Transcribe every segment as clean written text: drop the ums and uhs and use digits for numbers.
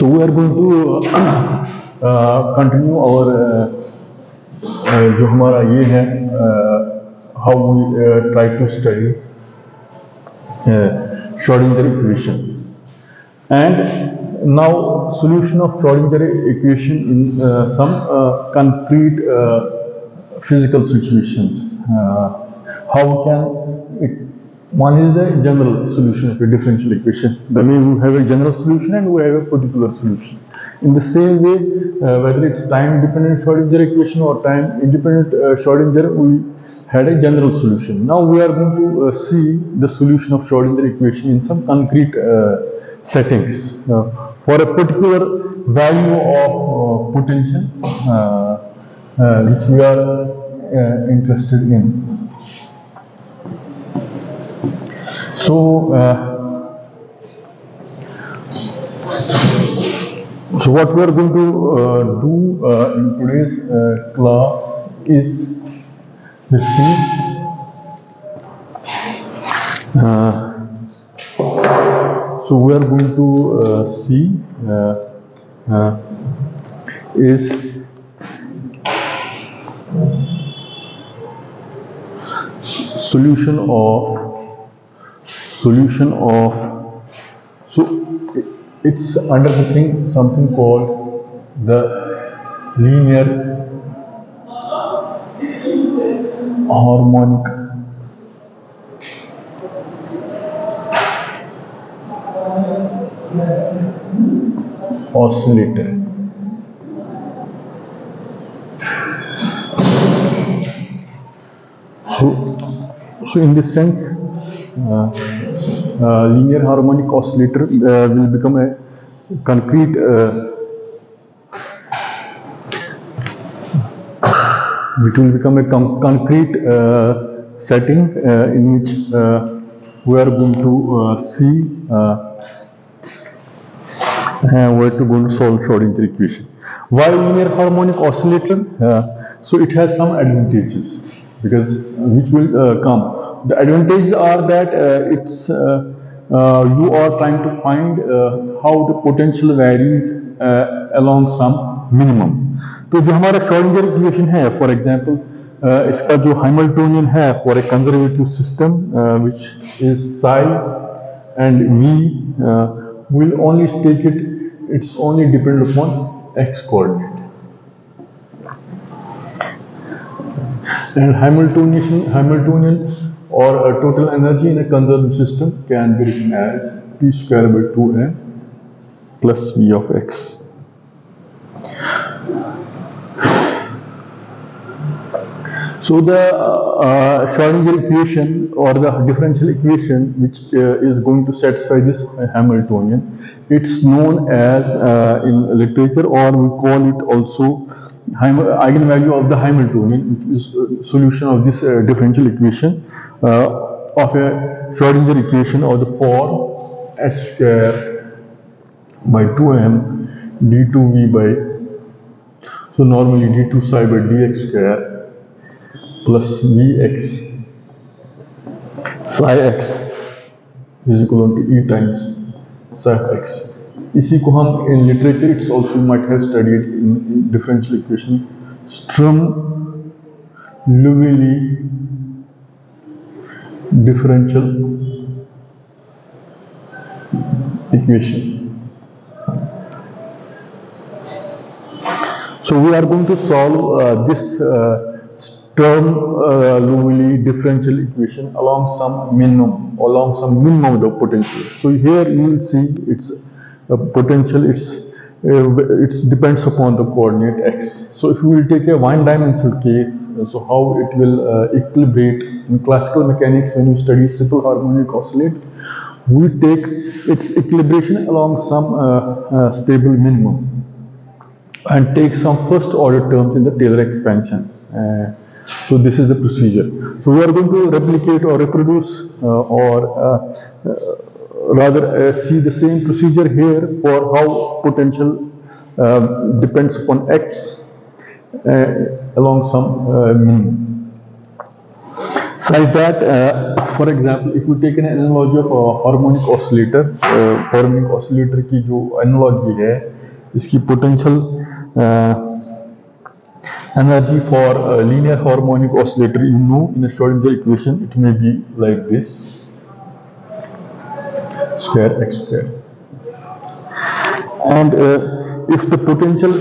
So we are going to continue our जो हमारा ये है how we try to study Schrodinger equation, and now solution of Schrodinger equation in some concrete physical situations. How can it? One is the general solution of a differential equation. That means we have a general solution and we have a particular solution. In the same way, whether it's time-dependent Schrodinger equation or time-independent Schrodinger, we had a general solution. Now we are going to see the solution of Schrodinger equation in some concrete settings for a particular value of potential which we are interested in. So what we are going to do in today's class is basically so we are going to see is solution of so it's under the thing something called the linear harmonic oscillator. So in this sense, linear harmonic oscillator will become a concrete concrete setting in which we are going to see where to go to solve Schrodinger equation. Why linear harmonic oscillator? So it has some advantages because which will come. The advantages are that it's you are trying to find how the potential varies along some minimum. तो जो हमारा Schrodinger equation है, for example, इसका जो Hamiltonian है for a conservative system which is psi and v will only take it. It's only depend upon x coordinate. And Hamiltonian or a total energy in a conserved system can be written as p square by 2m plus v of x. So the Schrodinger equation or the differential equation which is going to satisfy this Hamiltonian, it's known as in literature, or we call it also eigenvalue of the Hamiltonian, which is solution of this differential equation of a Schrodinger equation of the form h square by 2m d2v by, so normally d2 psi by dx square plus vx psi x is equal to e times psi of x. इसी को हम in literature it's also might have studied in differential equation Sturm-Liouville differential equation. So we are going to solve this Sturm-Liouville differential equation along some minimum of the potential. So here you will see its potential. It depends upon the coordinate x. So if we will take a one-dimensional case, so how it will equilibrate in classical mechanics when we study simple harmonic oscillator, we take its equilibration along some stable minimum and take some first order terms in the Taylor expansion. So this is the procedure. So we are going to replicate or reproduce rather see the same procedure here for how potential depends upon x along some minimum. Such that, for example, if we take an analogy of a harmonic oscillator की जो analogy है, इसकी potential energy for a linear harmonic oscillator, you know, in a Schrodinger equation it may be like this: square x square. And if the potential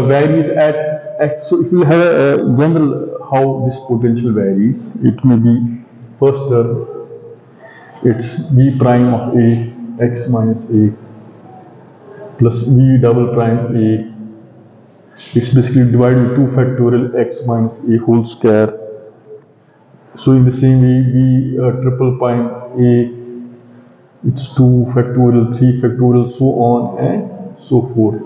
varies at x, so if you have a general how this potential varies, it may be first term, it's v prime of a x minus a plus v double prime a. It's basically divided with 2 factorial x minus a whole square. So in the same way, v triple prime a, it's 2 factorial, 3 factorial, so on and so forth.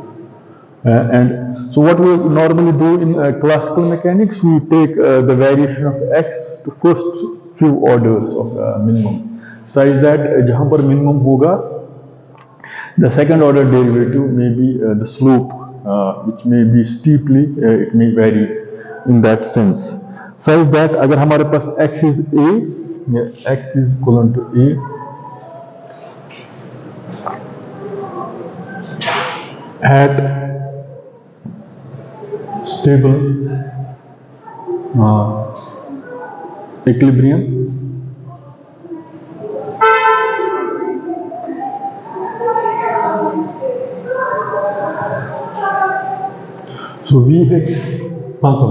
And so what we normally do in classical mechanics, we take the variation of x to first few orders of minimum, such that जहाँ पर minimum होगा, the second order derivative may be the slope, which may be steeply, it may vary in that sense. Such that अगर हमारे पास x is a, x is equivalent to a, at stable equilibrium, so Vx, come.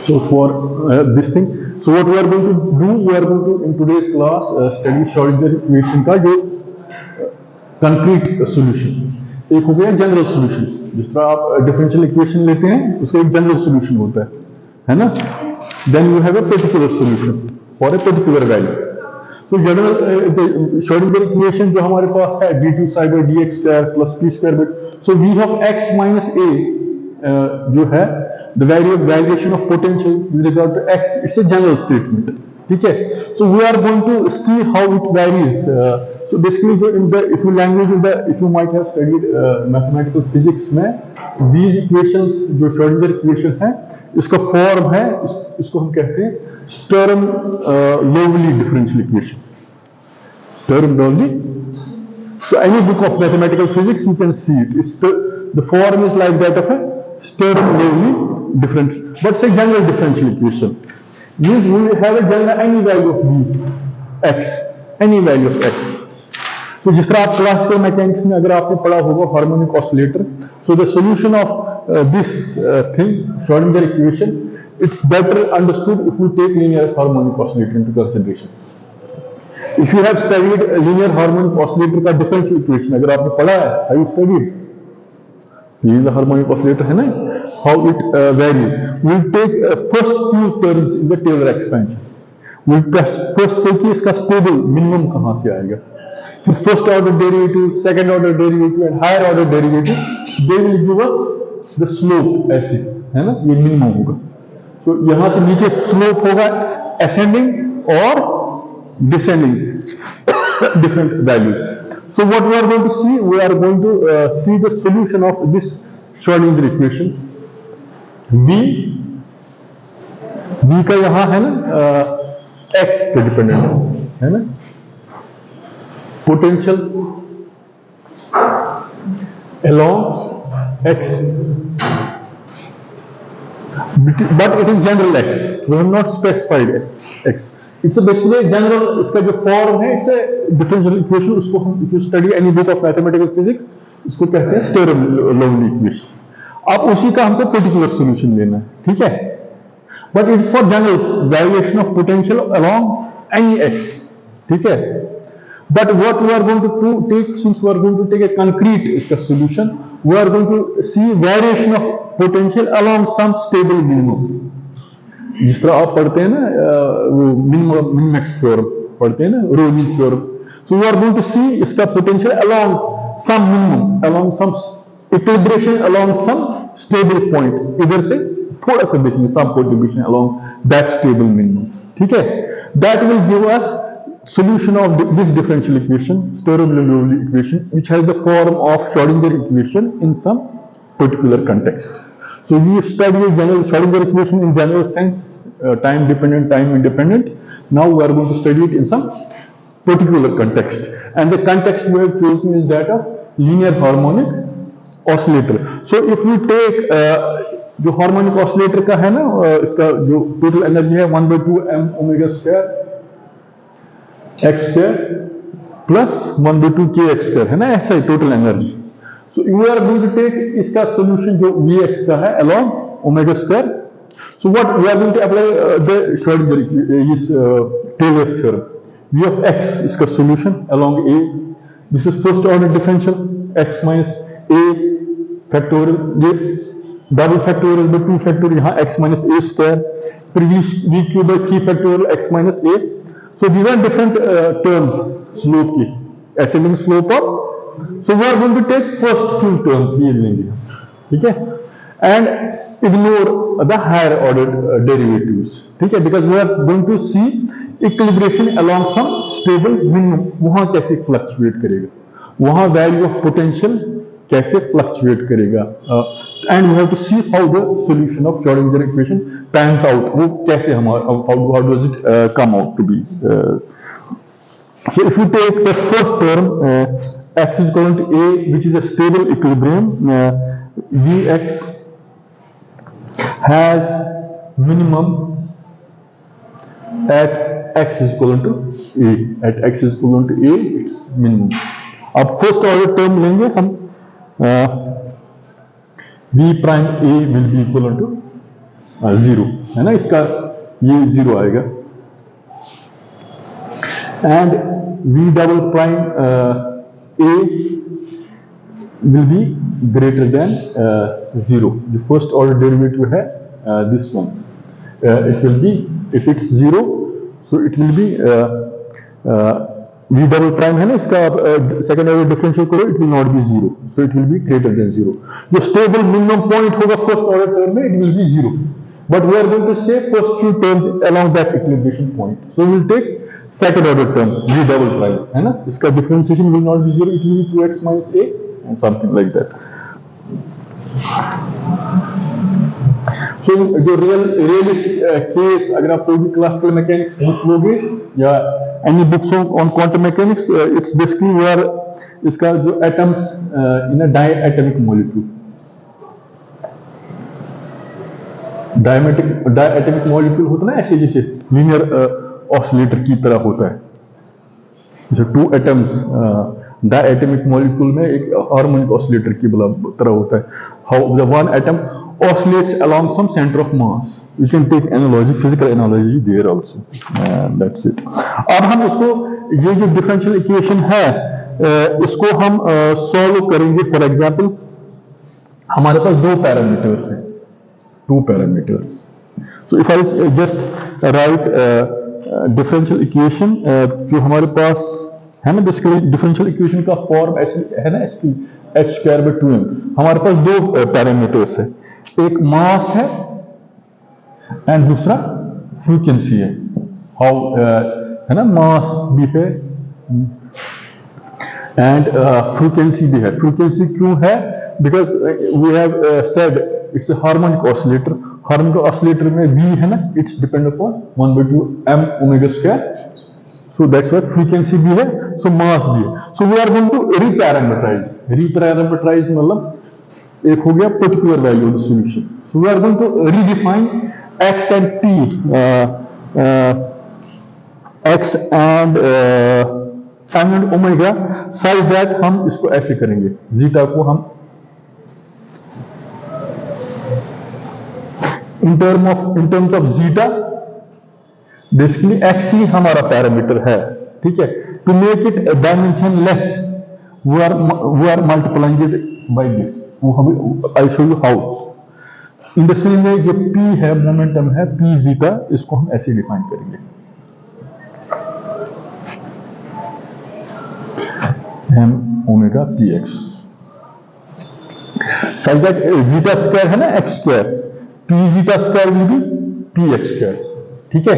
So for this thing, so what we are going to do, we are going to in today's class study Schrodinger equation का जो concrete solution. एक हो गया general solution, जिस तरह आप differential equation लेते हैं उसका एक जनरल सोल्यूशन होता है ना. Then you have a particular solution for a particular value. तो जनरल श्रोडिंगर इक्वेशन जो हमारे पास है d2 psi by dx square plus p square by, so v of x minus a जो है the value of variation of potential with regard to x, it's a general statement. ठीक है. So we are going to see how it varies. So basically in the if you language in the if you might have studied mathematical physics में these equations जो Schrodinger equation है इसका form है, इसको हम कहते हैं Sturm Liouville differential equation. Sturm Liouville. So any book of mathematical physics you can see it. It's the form is like that of a Sturm Liouville differential, but it's a general differential equation. Means we have a general any value of v, x, any value of x. So जिस तरह आप classical mechanics में अगर आपने पढ़ा होगा harmonic oscillator, so the solution of this thing Schrodinger equation, it's better understood if we take linear harmonic oscillator into consideration. If you have studied linear harmonic oscillator का differential equation, अगर आपने पढ़ा है, have you studied? Linear harmonic oscillator है ना, how it varies. We take first few terms in the Taylor expansion. We first say कि इसका stable minimum कहाँ से आएगा. फिर first order derivative, second order derivative and higher order derivative, they will give us the slope ऐसे, है ना, ये minimum होगा. तो यहां से नीचे स्लोप होगा ascending और descending different values. So what we are going to see, we are going to see the solution of this Schrodinger equation. v का यहां है ना x पे डिपेंडेंट है ना, potential along x, but it is general x. We have not specified x. It's a basically general. इसका जो form है, it's a differential equation. उसको हम if you study any book of mathematical physics, इसको कहते हैं Sturm Liouville equation. अब उसी का हमको particular solution लेना है, ठीक है? But it's for general variation of potential along any x, ठीक है? But what we are going to take, since we are going to take a concrete इसका solution, we are going to see variation of potential along some stable minimum. जिस तरह आप पढ़ते हैं ना वो मिनिमैक्स थ्योरम पढ़ते हैं ना, रोजीज theorem. So we are going to see इसका potential along some minimum, along some equilibration, along some stable point. इधर से थोड़ा सा देखेंगे some contribution along that stable minimum, ठीक है? That will give us solution of this differential equation, Sturm Liouville equation, which has the form of Schrodinger equation in some particular context. So we study general Schrodinger equation in general sense, time dependent, time independent. Now we are going to study it in some particular context, and the context we have chosen is that of linear harmonic oscillator. So if we take जो harmonic oscillator का है ना, इसका जो total energy है 1/2 m omega square x square plus 1/2 k x square है ना, ऐसा ही total energy. So you are going to take इसका सोल्यूशन जो Vx का है along omega square. So what we are going to apply the Schrodinger इस Taylor's theorem. V of x इसका solution along a. This is first order differential x minus a factorial, ये double factorial by 2 factorial, यहाँ x minus a square, फिर v cube by 3 factorial x minus a. So these are different terms slope की, ascending slope of. So we are going to take first few terms, ये लेंगे, ठीक है, and ignore the higher order derivatives, ठीक है, because we are going to see equilibration along some stable minimum, वहां कैसे fluctuate करेगा, वहां वैल्यू ऑफ पोटेंशियल कैसे फ्लक्चुएट करेगा, and we have to see how the solution of Schrodinger equation pans out, वो कैसे हमारा how does it come out to be. So if you take the first term, x is equal to a, which is a stable equilibrium, Vx has minimum at x is equal to a. At x is equal to a, it's minimum. अब first order term लेंगे हम, v prime a will be equal to 0, है ना, इसका ये 0 आएगा, and v double prime a will be greater than 0. The first order derivative है this one. It will be, if it's 0, so it will be v double prime है ना, इसका second order differential करो, it will not be 0, so it will be greater than 0. जो stable minimum point होगा first order term में, it will be 0. But we are going to say first few terms along that equilibration point. So we will take second order term v double prime, है ना, इसका differentiation will not be 0, it will be 2x minus a and something like that. So जो realistic case, अगर आप कोई भी classical mechanics book लोगे या any books on quantum mechanics, it's basically where इसका जो atoms in a diatomic molecule, diatomic molecule होता है ना, ऐसे जैसे linear ऑसिलेटर की तरह होता है, जो 2 एटम्स डायटोमिक मॉलिक्यूल में एक हार्मोनिक ऑसिलेटर की तरह होता है. How the one atom oscillates along some centre of mass. You can take analogy, physical analogy there also, that's it. अब हम उसको, ये जो डिफरेंशियल इक्वेशन है, इसको हम सॉल्व करेंगे. फॉर एग्जांपल हमारे पास 2 पैरामीटर्स हैं, 2 parameters. So if I just right differential equation, जो हमारे पास है ना, बेसिकली डिफरेंशियल इक्वेशन का फॉर्म ऐसे है ना, एच स्क्वायर बाय 2m. हमारे पास 2 पैरामीटर्स है, एक मास है एंड दूसरा फ्रीक्वेंसी है. हाउ है ना, मास भी है एंड फ्रीक्वेंसी भी है. फ्रीक्वेंसी क्यों है? Because we have said it's a harmonic oscillator. Harmonic oscillator में v है ना, it's depend upon 1/2 m omega square. So that's why frequency भी है, सो मास भी है. So we are going to reparameterize. Reparameterize मतलब एक हो गया particular value of the solution. So we are going to redefine x and t, x and omega, such that हम इसको ऐसे करेंगे, जीटा को हम in terms of zeta, basically x ही हमारा पैरामीटर है, ठीक है. To make it dimensionless, we are multiplying it by this. I'll show you how. In the same way, जो p है, मोमेंटम है, p zeta, इसको हम ऐसे डिफाइन करेंगे, m omega px, such that zeta square है ना, x square, p zeta square will be px square, ठीक है.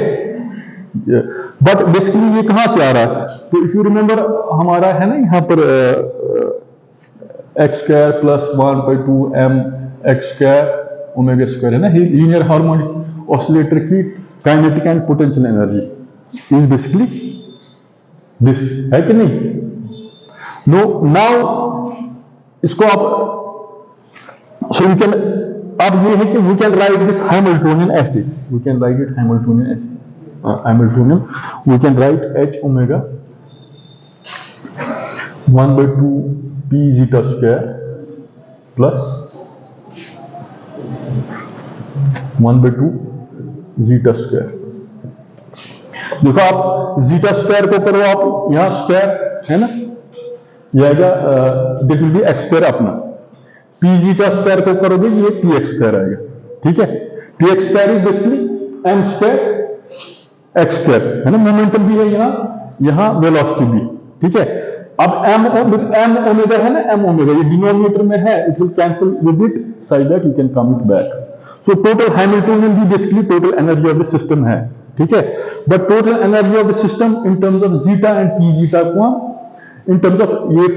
बट बेसिकली ये कहां से आ रहा है? तो इफ यू रिमेंबर, हमारा है ना यहाँ पर x square plus 1/2 m x square omega square है ना, लीनियर हार्मोनिक ऑसिलेटर की kinetic and potential energy. Is basically this, है कि नहीं? नो नाउ इसको आप सो यू कैन, अब ये है कि we can write this Hamiltonian ऐसे, we can write it Hamiltonian ऐसे, Hamiltonian we can write H omega 1/2 p zeta square plus 1/2 zeta square। देखो आप जीटा स्क्वायर को करो, आप यहां स्क्वायर है ना, ये आएगा that will be x square अपना, पी जीटा स्क्वायर को करोगे ये पी एक्स स्क्वायर आएगा, ठीक है। P x square is basically m square x square, है ना, मोमेंटम भी है यहां वेलोसिटी भी, ठीक है। अब एम ओमेगा है ना, एम ओमेगा ये डिनोमिनेटर में है, it will cancel with it side that you can come it back. So total Hamiltonian भी basically total energy of the system है, ठीक है। But total energy of the system in terms of zeta and P zeta को in terms of ये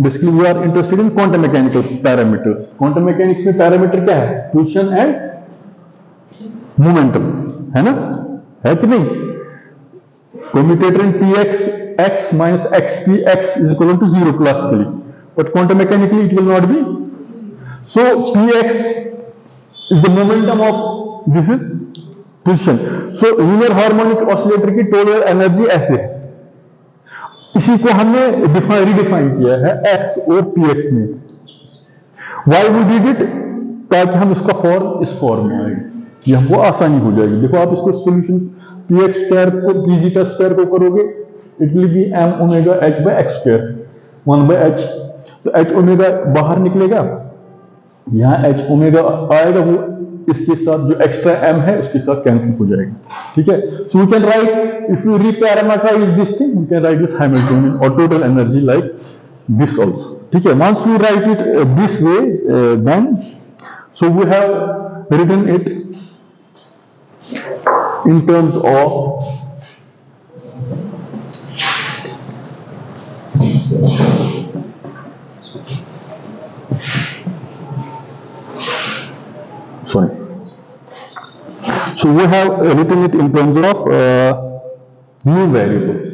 basically we are interested in quantum mechanical parameters. Quantum mechanics में parameter क्या है? Position and momentum, है ना, है कि नहीं? Commutator in px x minus xp x is equal to 0 classically, but quantum mechanically it will not be. So px is the momentum of this is position. So linear harmonic oscillator की total energy ऐसे है, इसी को हमने redefine किया है x और px में। Why we did it? ताकि हम इसका फॉर्म इस फॉर्म में आएगा, ये हमको आसानी हो जाएगी। देखो आप इसको सोल्यूशन पी एक्स स्क्वायर को पी जीटा स्क्वायर को करोगे, it will be m omega h by x square 1/h, तो एच ओमेगा बाहर निकलेगा, यहाँ एच ओमेगा आएगा, वो इसके साथ जो एक्स्ट्रा एम है उसके साथ कैंसिल हो जाएगा, ठीक है। So we can write, if you reparameterize this thing, we can write this Hamiltonian और total energy like this also, ठीक है। Once we write it this way then so we have written it in terms of sorry, so we have written it in terms of new variables.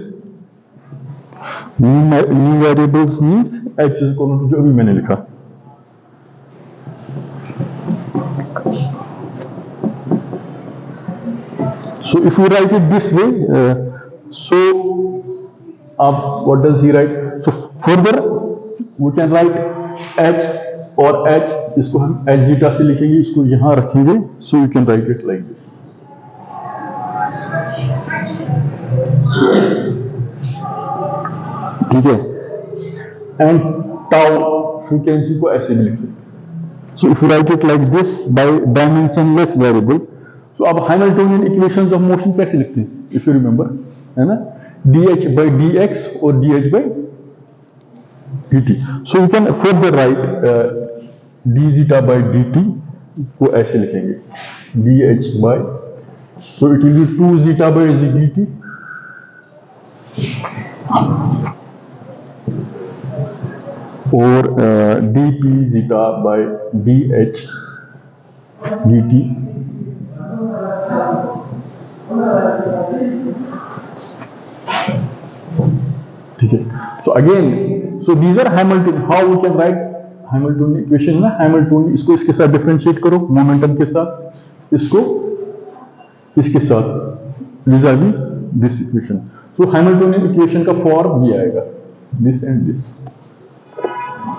New variables means h is equal to जो अभी मैंने लिखा। So if we write it this way, so what does he write? So further we can write h और h, इसको हम h zeta से लिखेंगे, इसको यहाँ रखेंगे, so you can write it like this. ठीक है, and tau frequency को ऐसे भी लिख सकते हैं। So if you write it like this by dimensionless variable, so अब हैमिल्टोनियन इक्वेशंस ऑफ मोशन कैसे लिखते हैं? इफ यू रिमेंबर, है ना, dh by dx और dh by dt। So you can further right d zeta by dt को ऐसे लिखेंगे, dh by, so it will B 2 zeta by dt और dp zeta by dh dt। ठीक है, so again, so these are Hamilton, how we can write Hamiltonian equation ना, Hamiltonian, इसको इसके साथ डिफरेंशिएट करो, मोमेंटम के साथ, इसको इसके साथ vis a vis this equation. So Hamiltonian equation का फॉर्म ये आएगा, दिस एंड दिस।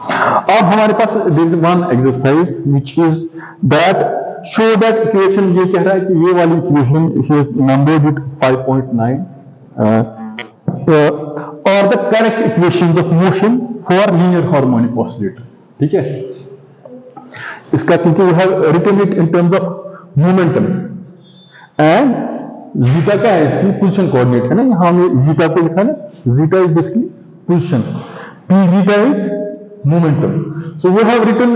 अब हमारे पास there is one exercise which is that show that equation, ये कह रहा है कि ये वाली इक्वेशन इज नंबर्ड विद 5.9 और the correct equations of motion for linear harmonic oscillator, ठीक है। इसका क्योंकि we have written it in terms of momentum and zeta क्या है, इसकी पोजीशन कोऑर्डिनेट है ना, यहां हमने जीटा को लिखा है ना, zeta is basically position, p zeta is momentum. So we have written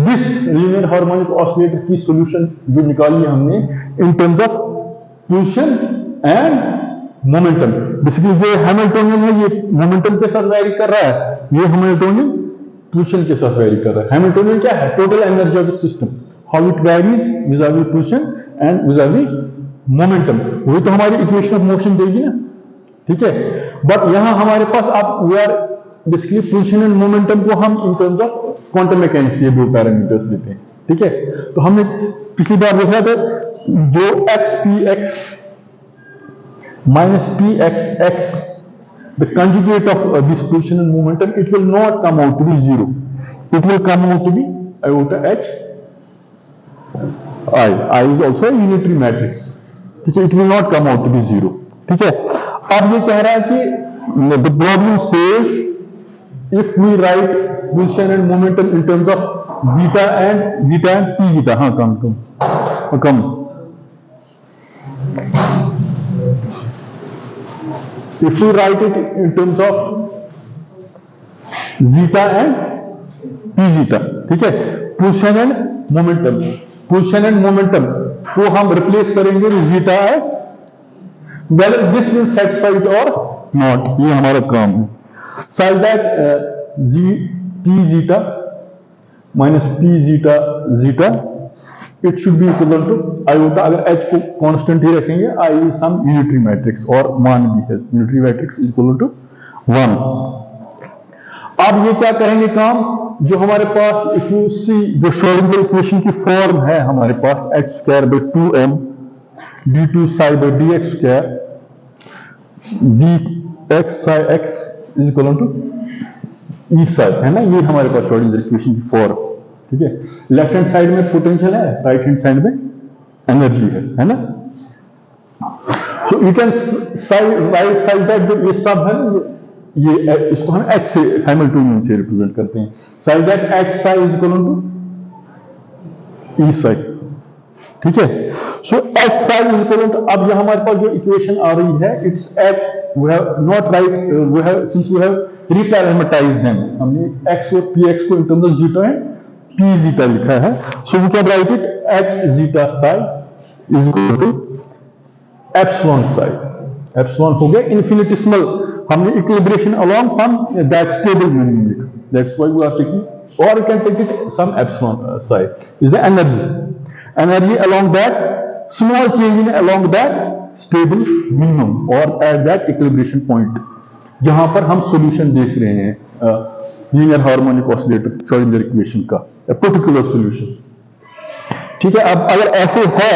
this linear harmonic oscillator की सॉल्यूशन जो निकाली हमने in terms of position and momentum. Basically जो हैमिल्टोनियन है ये मोमेंटम के साथ वैरी कर रहा है, ये हैमिल्टोनियन पोजीशन के साथ वैरी कर रहा है। हैमिल्टोनियन क्या है? Total energy of the system, how it varies vis a vis position and vis a vis momentum, वही तो हमारी इक्वेशन ऑफ मोशन देगी ना, ठीक है। बट यहां हमारे पास आप we are basically position and momentum को हम in terms of quantum mechanics ये दो पैरामीटर्स लेते हैं, ठीक है। तो हमने पिछली बार देखा था जो x P x minus P x x, the conjugate of this position and momentum, it will not come out to be zero. It will come out to be iota h I. I is also a unitary matrix. ठीक है, it will not come out to be zero. ठीक है। अब ये कह रहा है कि the problem says if we write position and momentum in terms of zeta and p zeta, हाँ come. If we write it in terms of zeta and p zeta, ठीक है, position and momentum को हम replace करेंगे zeta है, whether this will satisfy it or not, ये हमारा काम है। So that p zeta minus p zeta it should be equivalent to iota, अगर h को कांस्टेंट ही रखेंगे, I is some unitary matrix और मान भी है unitary matrix is equivalent to 1। अब ये क्या करेंगे काम, जो हमारे पास if you see जो श्रोडिंगर इक्वेशन की फॉर्म है हमारे पास h square by 2m d2 psi by dx square dx psi x is equivalent to e psi, है ना, ये हमारे पास श्रोडिंगर इक्वेशन की फॉर्म, ठीक है। लेफ्ट हैंड साइड में पोटेंशियल है, राइट हैंड साइड में एनर्जी है ना। So you can write side that जो ये सब है ना, ये इसको हम एच से हैमिल्टनियन से रिप्रेजेंट करते हैं, side that H psi is equal to E psi, ठीक है। So H psi is equal to, अब ये हमारे पास जो इक्वेशन आ रही है it's H, we have not write, we have since we have reparameterized them, हमने एक्स और पी एक्स को in terms of zeta and P zeta लिखा है। So we can write it H zeta psi is equal to epsilon Sai, epsilon हो गया infinitesimal, हमने equilibration along some that stable minimum लिखा, that's why we are taking, or you can take it some epsilon psi is the energy along that small change in along that stable minimum or at that equilibration point, जहां पर हम solution देख रहे हैं linear harmonic oscillator Schrodinger equation का particular solution, ठीक है। अब अगर ऐसे है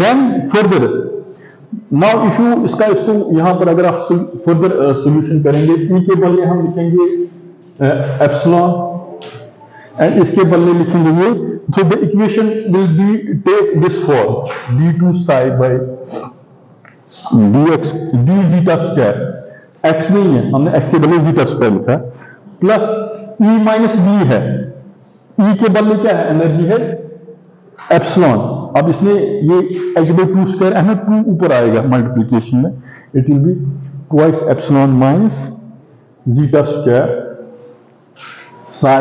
then further now if you इसको यहां पर अगर आप फर्दर सॉल्यूशन करेंगे, ई के बदले हम लिखेंगे एप्सिलॉन एंड इसके बदले लिखेंगे ये, so the equation will be take this form d2 psi by dx d zeta square, x नहीं है, हमने x के बदले zeta square लिखा, प्लस e माइनस b है, e के बदले क्या है, एनर्जी है एप्सिलॉन। अब इसमें ये h by 2 स्क्वायर है, 2 ऊपर आएगा मल्टीप्लीकेशन में, it will be twice epsilon minus zeta square psi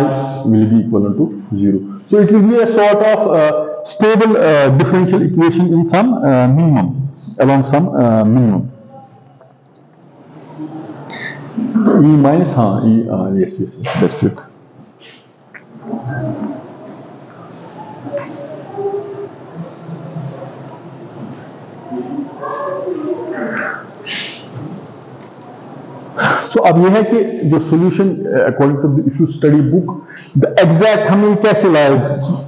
will be equivalent to 0. So it will be a sort of stable differential equation in some minimum, along some minimum. E minus, yes, that's it. So अब यह है कि जो solution according to if you study book the exact हमने कैसे लाया,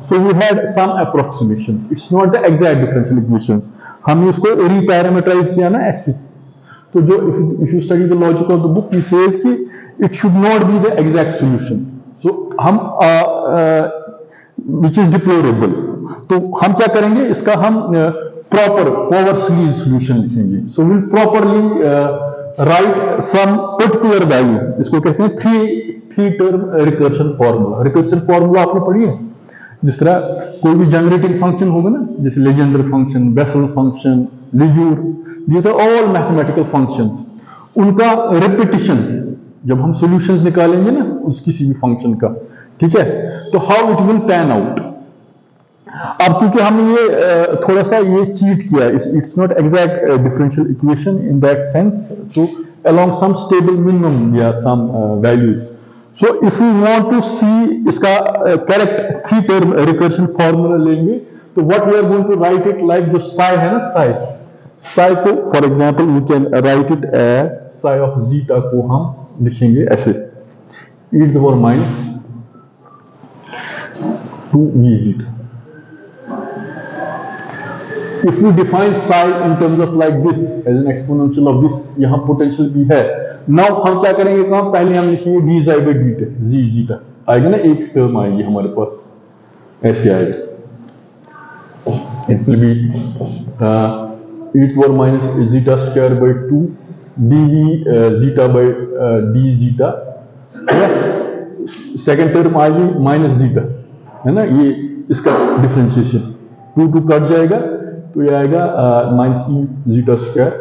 so we had some approximations, it's not the exact differential equations, हमने उसको reparameterize किया ना x से, तो जो if you study the logic of the book he says कि it should not be the exact solution, so हम which is deplorable, तो हम क्या करेंगे इसका हम proper power series solution लिखेंगे, so we'll properly write some particular value, इसको कहते हैं three term recursion formula. Recursion formula आपने पढ़ी है, जिस तरह कोई भी जनरेटिंग फंक्शन होगा ना, जैसे Legendre function, Bessel function, Laguerre, these are all mathematical functions, उनका रिपीटिशन जब हम सॉल्यूशंस निकालेंगे ना उस किसी भी फंक्शन का, ठीक है, तो how it will pan out. अब क्योंकि हमने ये थोड़ा सा ये चीट किया, it's not exact differential equation in that sense, तो अलोंग सम स्टेबल मिनिमम या some values, so if you want to see इसका correct three term recursion formula लेंगे, तो what we are going to write it like जो psi है ना, psi psi को for example we can write it as sigh of zeta को हम लिखेंगे ऐसे e to the power minus 2v zeta. If we define psi in terms of like this as an exponential of this, यहाँ potential भी है. Now हम क्या करेंगे काम? पहले हम लिखेंगे d psi by dt, z zeta. आएगा ना, एक टर्म आएगी हमारे पास, ऐसे आएगा. It will be e to the power minus zeta square by 2 dv zeta by d zeta plus second term आएगी माइनस जीटा, है ना, ये इसका डिफरेंशिएशन 2 कट जाएगा तो ये आएगा minus e zeta square.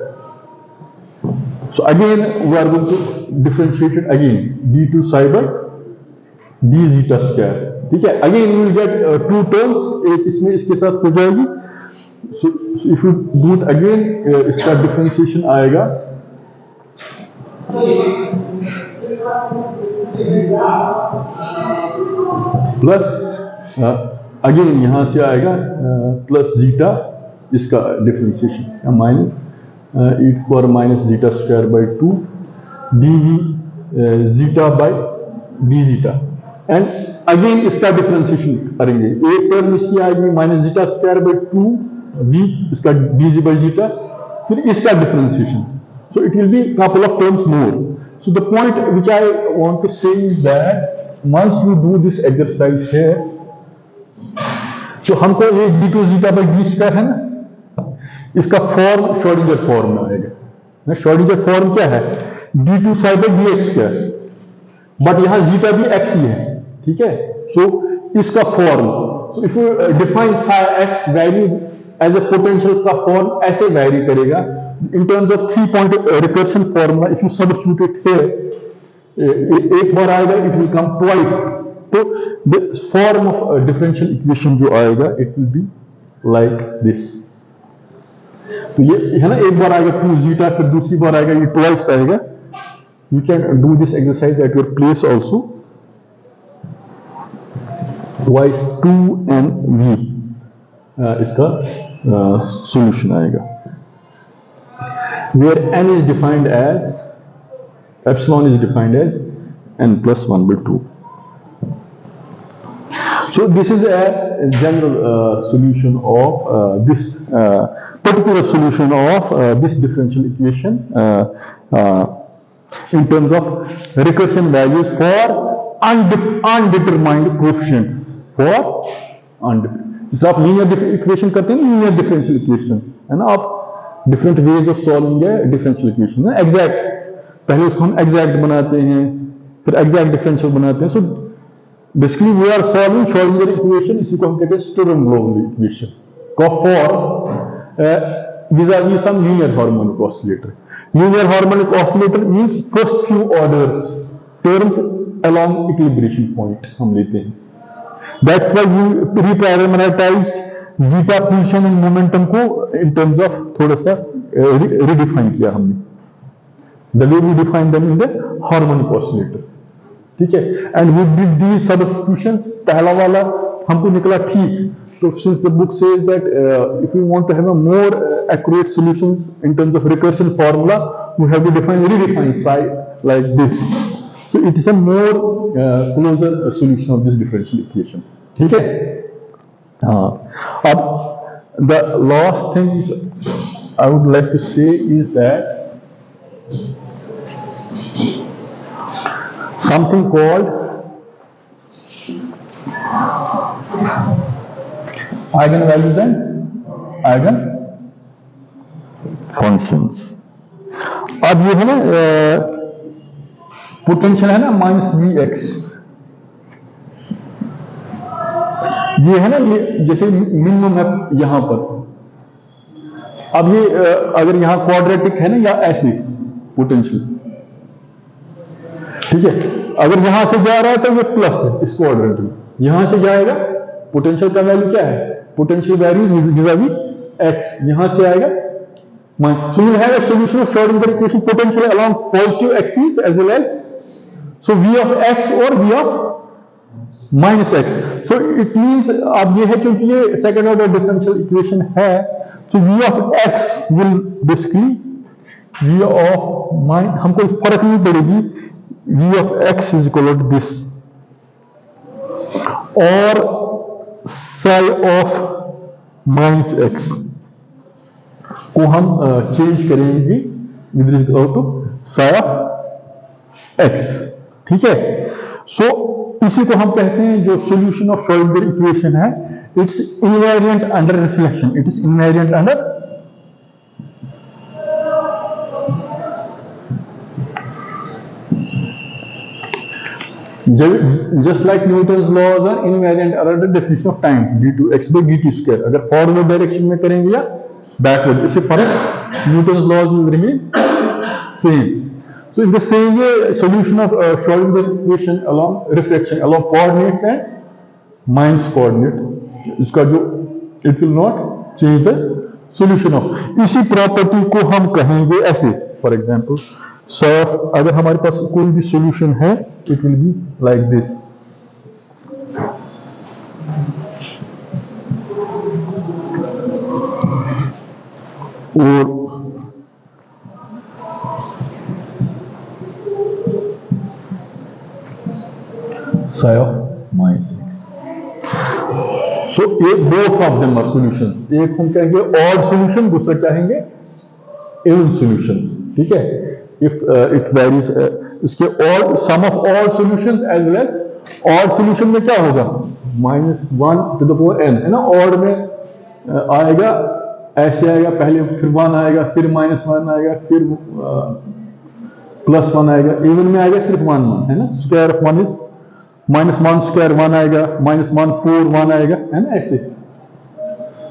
So again we are going to differentiate it again d2 psi by d zeta square. ठीक है, again you will get two terms, एक इसमें इसके साथ हो जाएगी. So if you do it again, इसका differentiation आएगा प्लस अगेन यहां से आएगा प्लस जीटा, इसका differentiation minus e to power minus zeta square by 2 dv zeta by d zeta. And again इसका डिफरेंशिएशन करेंगे, एक टर्म इसकी आएगी minus zeta square by 2 v, इसका dz बाई जीटा, फिर इसका differentiation. So it will B couple of terms more. So the point which I want to say is that once you do this exercise here, तो हमको ये d2 zeta by d square है ना, इसका form Schrodinger form में आएगा. Schrodinger form क्या है? d2 psi by dx square, but यहाँ जीटा भी x ही है. ठीक है, सो इसका form, so if you define psi x values as a potential का फॉर्म ऐसे वैरी करेगा. In terms of 3-point recursion formula, if you substitute it here, एक बार आएगा, it will come twice. तो the form of differential equation जो आएगा, it will be like this. तो ये है ना, एक बार आएगा 2 zeta, फिर दूसरी बार आएगा ये twice आएगा. You can do this exercise at your place also. Twice 2nv इसका solution आएगा. Where n is defined as, epsilon is defined as n plus 1 by 2. So this is a general solution of this particular solution of this differential equation in terms of recursion values for undetermined coefficients. For undetermined, जैसे आप linear equation करते हैं, linear differential equation है ना, आप different ways of solving है differential equation है. Exact, पहले उसको हम एग्जैक्ट बनाते हैं, फिर एग्जैक्ट डिफरेंशियल बनाते हैं. So basically we are solving Schrodinger equation, इसी को हम कहते हैं स्टर्म लिउविल इक्वेशन का for vis-a-vis some linear harmonic oscillator. Linear harmonic oscillator means first few orders terms along equilibration point हम लेते हैं. That's why we reprioritized zeta position in momentum को इन टर्म्स ऑफ थोड़ा सा redefine किया हमने, the way we define them in the harmonic oscillator. ठीक है, and we did the substitutions. पहला वाला हमको निकला ठीक, तो since the book says that if you want to have a more accurate solution in terms of recursion formula, we have to redefine psi like this. So it is a more closer solution of this differential equation. ठीक है. अब the last thing I would like to say is that something called eigenvalues and eigen functions. अब ये है ना potential है ना minus Vx, ये है ना, ये जैसे मिनिमम है यहां पर. अब ये अगर यहां क्वाड्रेटिक है ना या ऐसे पोटेंशियल, ठीक है, अगर यहां से जा रहा है तो ये प्लस है इस क्वाड्रेंट में, यहां से जाएगा पोटेंशियल का वैल्यू क्या है, पोटेंशियल वैल्यू vis-a-vis x, यहां से आएगा. So you have a solution of Schrodinger equation potential along positive axis as well as so v of x or v of minus x. So it means अब ये है क्योंकि ये second order differential equation है, so v of x will basically v of mine, हमको फर्क नहीं पड़ेगी, v of x is equal to this और psi ऑफ माइनस x को हम चेंज करेंगे with respect to psi of x, ठीक है। सो इसी को हम कहते हैं जो सॉल्यूशन ऑफ श्रोडिंगर इक्वेशन है, it's invariant under reflection, it is invariant under just like Newton's laws are invariant under the definition of time d2x by dt square, अगर फॉरवर्ड डायरेक्शन में करेंगे या बैकवर्ड, इससे फर्क Newton's laws will remain same. So in the same way, solution of Schrodinger equation along reflection along coordinates and minus coordinate, इसका जो it will not change the solution of, इसी property को हम कहेंगे ऐसे, फॉर एग्जाम्पल सॉल्व, अगर हमारे पास कोई भी सॉल्यूशन है it will be like this, और psi of minus x. So both of them are solutions. एक हम कहेंगे odd solution, दूसरा कहेंगे even solutions, ठीक है। If it varies, इसके all sum of all solutions as well as odd solution में क्या होगा, -1 to the power n, है ना। odd में आएगा ऐसे आएगा, पहले फिर 1 आएगा, फिर -1 आएगा, फिर +1 आएगा, इवन में आएगा सिर्फ 1 है ना। स्क्वायर ऑफ 1 इज -1 स्क्वायर 1 आएगा, -1 4 1 आएगा, है ना ऐसे।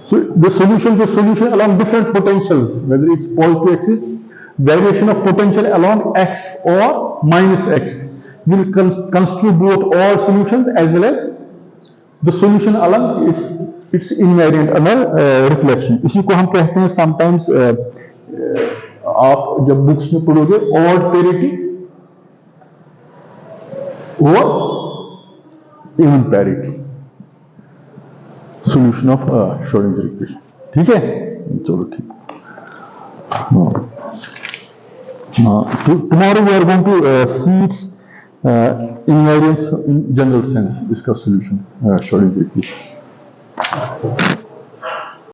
So the solution along different potentials, whether it's positive axis, variation of potential along x or minus x will constitute both all solutions as well as the solution along its invariant under reflection. इसी को हम कहते हैं sometimes आप जब books में पढ़ोगे odd parity और even parity solution of Schrodinger equation, ठीक है। चलो ठीक, tomorrow we are going to see its invariance in general sense, इसका solution Schrodinger equation।